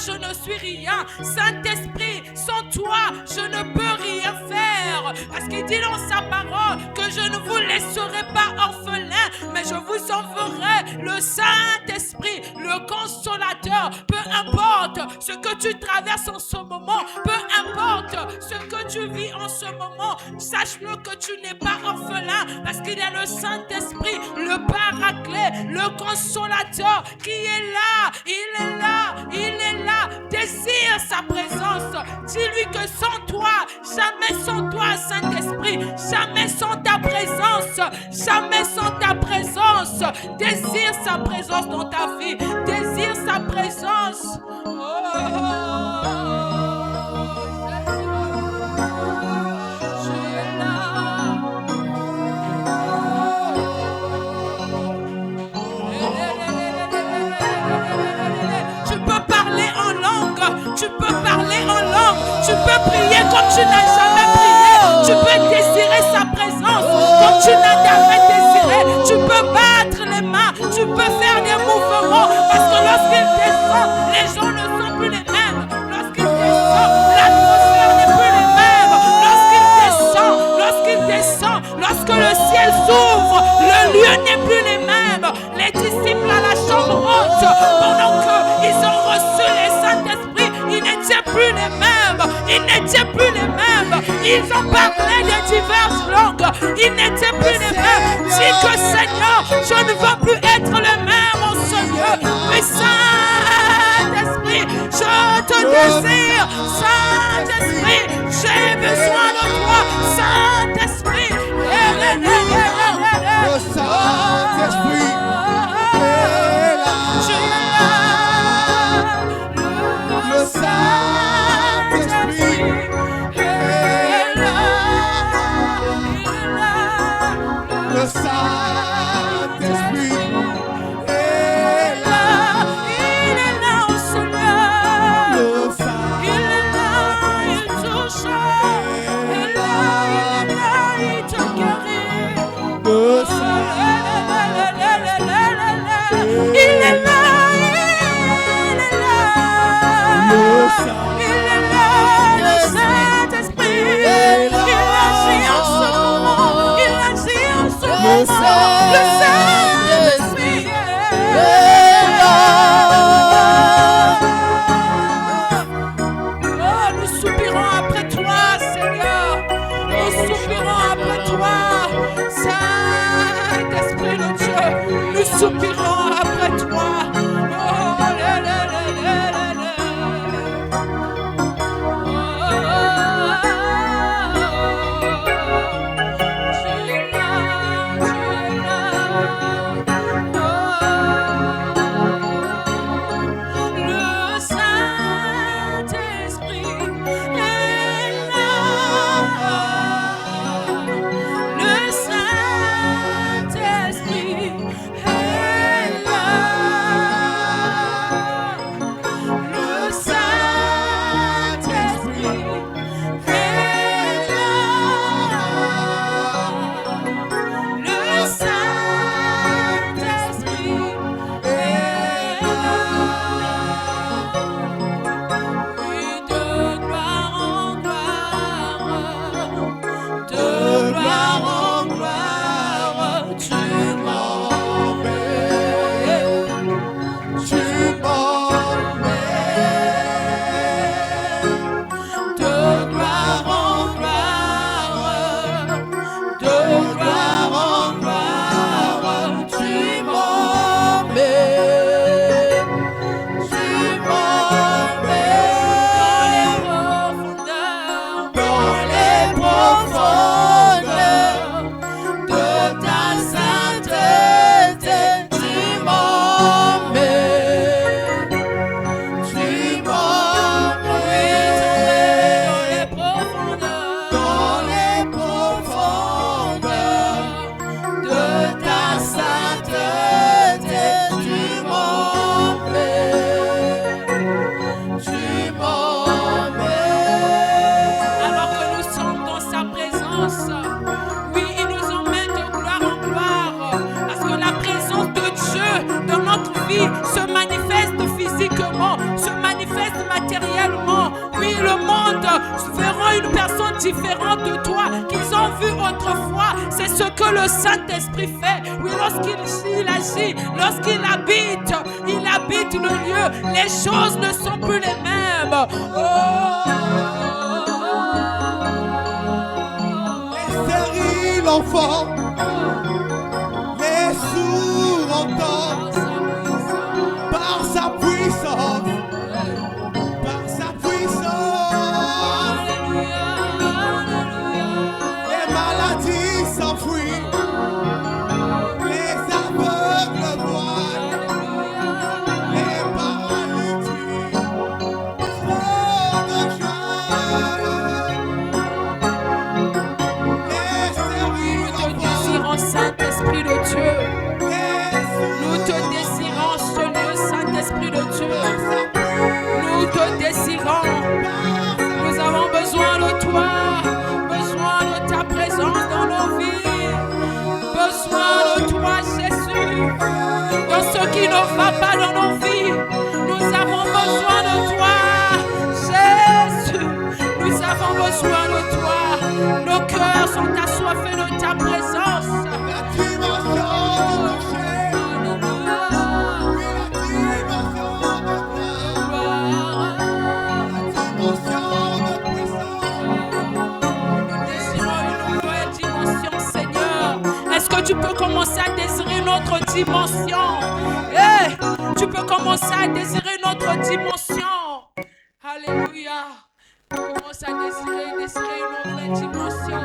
je ne suis rien. Saint-Esprit, sans toi, je ne peux rien faire. Parce qu'il dit dans sa parole que je ne vous laisserai pas orphelins, mais je vous enverrai le Saint-Esprit, le consolateur. Peu importe ce que tu traverses en ce moment, peu importe ce que tu vis en ce moment, sache-le que tu n'es pas orphelin, parce qu'il y a le Saint-Esprit, le Paraclet, le consolateur qui est là. Il est là, il est là. Désire sa présence. Dis-lui que sans toi, jamais sans toi, Saint-Esprit, jamais sans ta présence, jamais sans ta présence. Désire sa présence dans ta vie. Désire sa présence. Tu peux parler en langue, tu peux parler en langue, tu peux prier comme tu n'as jamais prié, tu peux désirer sa présence comme tu n'as jamais désiré, tu peux battre les mains, tu peux faire des mouvements, parce que lorsqu'il descend, les gens ne sont plus les mêmes. Lorsqu'il descend, l'atmosphère n'est plus les mêmes. Lorsqu'il descend, lorsque le ciel s'ouvre, le lieu n'est plus les mêmes. Les disciples à la chambre haute, pendant qu'ils ont reçu les Saint-Esprit, ils n'étaient plus les mêmes. Ils n'étaient plus les mêmes. Ils ont parlé de diverses langues. Ils n'étaient plus les mêmes. Dis que Seigneur, je ne veux plus être le même en ce lieu. Mais Saint-Esprit, je te désire. Saint-Esprit, j'ai besoin de toi. Saint-Esprit, le Saint-Esprit. Le Saint-Esprit est là. Le Saint-Esprit est là. Il est là au Seigneur. Le Il est là, il touche. Il est là, il te guérit. Le Il est là, le Saint-Esprit. Il agit en ce moment. Il agit en ce moment. Le Saint-Esprit est là. Oh, nous soupirons après toi, Seigneur. Nous soupirons après toi, Saint-Esprit de Dieu. Nous soupirons après toi. Se manifeste physiquement, se manifeste personne différente de toi qu'ils ont vu autrefois. C'est ce que le Saint-Esprit fait. Oui, lorsqu'il agit, lorsqu'il habite le lieu, les choses ne sont plus les mêmes. Les stériles enfants, les sourds entendent par sa puissance. Par sa puissance, les maladies s'enfuient, les aveugles voient, les paralytiques font de joie. Les stériles Nous te désirons, Saint-Esprit de Dieu. Nous te désirons, ce lieu, Saint-Esprit de Dieu. Nous te désirons. Nous avons besoin de toi. Besoin de ta présence dans nos vies. Besoin de toi, Jésus. Dans ce qui ne va pas dans nos vies, nous avons besoin de toi, Jésus. Nous avons besoin de toi. Nos cœurs sont assoiffés de ta présence. La dimension de toucher, Tu peux commencer à désirer notre dimension. Hey, tu peux commencer à désirer notre dimension. Alléluia. Commence à désirer une vraie dimension.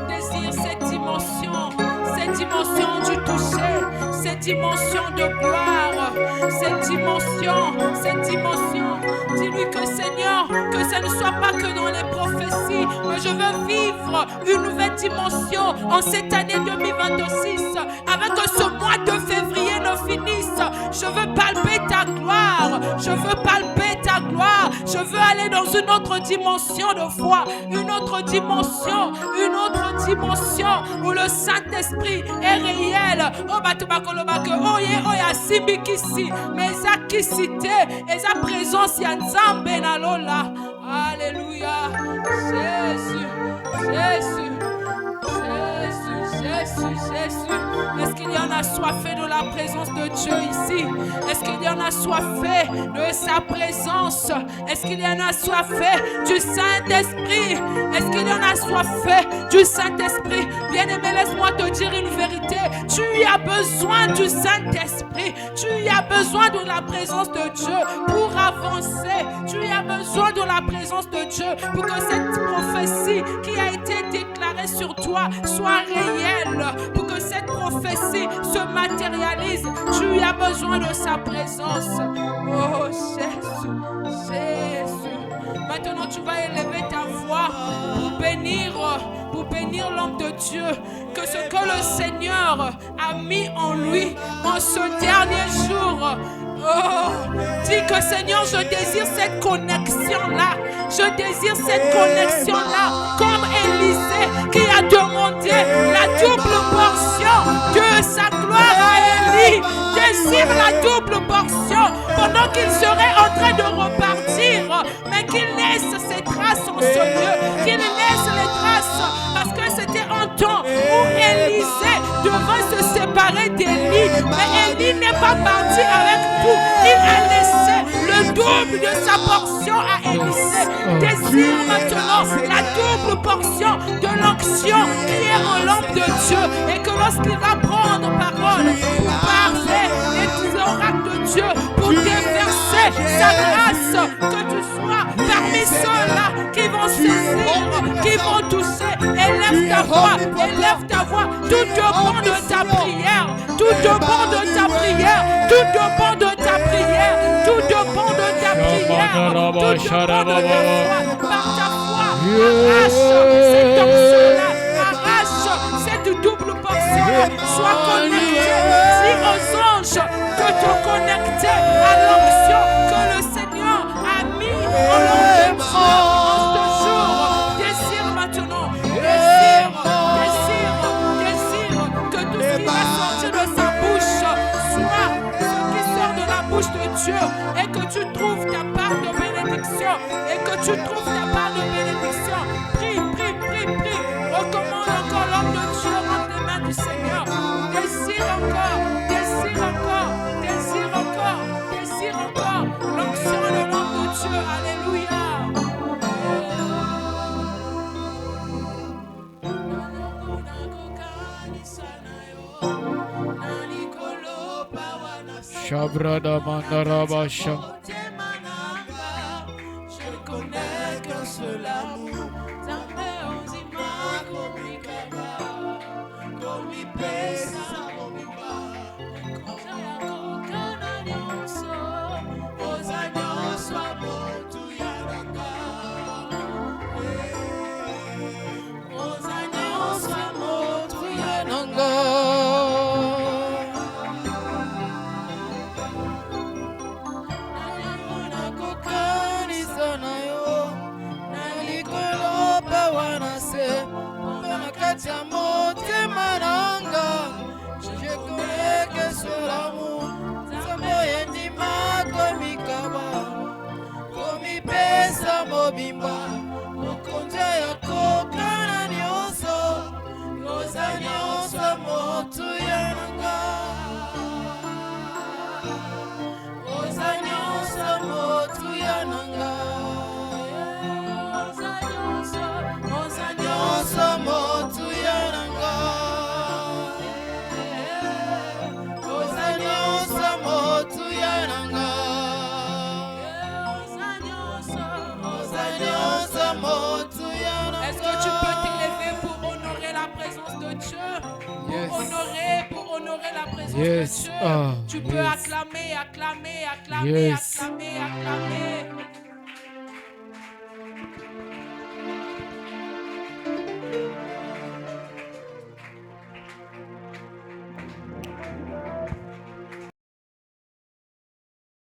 Désire cette dimension du toucher, cette dimension de gloire, cette dimension. Dis-lui que Seigneur, que ça ne soit pas que dans les prophéties, mais je veux vivre une nouvelle dimension en cette année 2026, avant que ce mois de février ne finisse. Je veux palper ta gloire, je veux aller dans une autre dimension de foi, une autre dimension où le Saint-Esprit est réel. Oh batubakoloba que oye oya simbikisi, mais sa kisite et sa présence ya nzambe na lola. Alléluia. Jésus. Est-ce qu'il y en a soifé de la présence de Dieu ici? Est-ce qu'il y en a soifé de sa présence? Est-ce qu'il y en a soifé du Saint-Esprit? Est-ce qu'il y en a soifé du Saint-Esprit? Bien-aimé, laisse-moi te dire une vérité. Tu as besoin du Saint-Esprit. Tu as besoin de la présence de Dieu pour avancer. Tu as besoin de la présence de Dieu pour que cette prophétie qui a été déclarée sur toi soit réelle, pour que cette prophétie se matérialise. Tu as besoin de sa présence. Oh Jésus. Maintenant tu vas élever ta voix pour bénir l'homme de Dieu. Que ce que le Seigneur a mis en lui en ce dernier jour. Oh, dis que Seigneur, je désire cette connexion-là. Je désire cette connexion-là. Comme Élisée qui a demandé la double portion de sa gloire à Élie. Désire la double portion pendant qu'il serait en train de repartir. Mais qu'il laisse ses traces en ce lieu. Qu'il laisse les traces. Parce que c'était un temps où Élisée devait se séparer d'Élie. Mais Élie n'est pas parti avec tout. Il a laissé le double de sa portion à Élisée. Désire maintenant la double portion de l'onction qui est en l'homme de Dieu. Et que lorsqu'il va prendre parole pour parler les oracles de Dieu, pour déverser sa grâce, que tu sois parmi ceux-là qui vont saisir, qui vont toucher. Élève ta voix. Tout dépend de ta prière. Tout dépend de ta prière. Tout dépend de ta prière. Tout dépend de ta prière. Tout dépend de ta foi. Par ta foi, arrache cette onction-là. Arrache cette double portion-là. Sois connecté. Dis aux anges de te connecter à l'onction que le Seigneur a mis en l'homme de Dieu en ce jour. Désire maintenant. Désire que tout ce qui va sortir de sa bouche soit ce qui sort de la bouche de Dieu, et que tu trouves ta part de bénédiction, Prie Shabrada Mandarabasha. Je connais qu'un seul amour. Komi pesa mobiba. Ozanyoso amotu yaranga. Ozanyoso amotu yaranga. Je connais que seul l'amour. Zambo yendima komikaba. Komi pesa mobimba. Mokonja yako kana nyonso. Yoza nyonso motu yananga. Yoza nyonso motu yananga. Yoza nyonso motu yananga. Yoza nyonso motu yananga. Yoza nyonso motu yananga. Est-ce que tu peux t'élever pour honorer la présence de Dieu? Yes. Pour honorer la présence Yes. de Dieu. Ah, Tu peux yes. acclamer, acclamer, acclamer, Yes. acclamer, acclamer.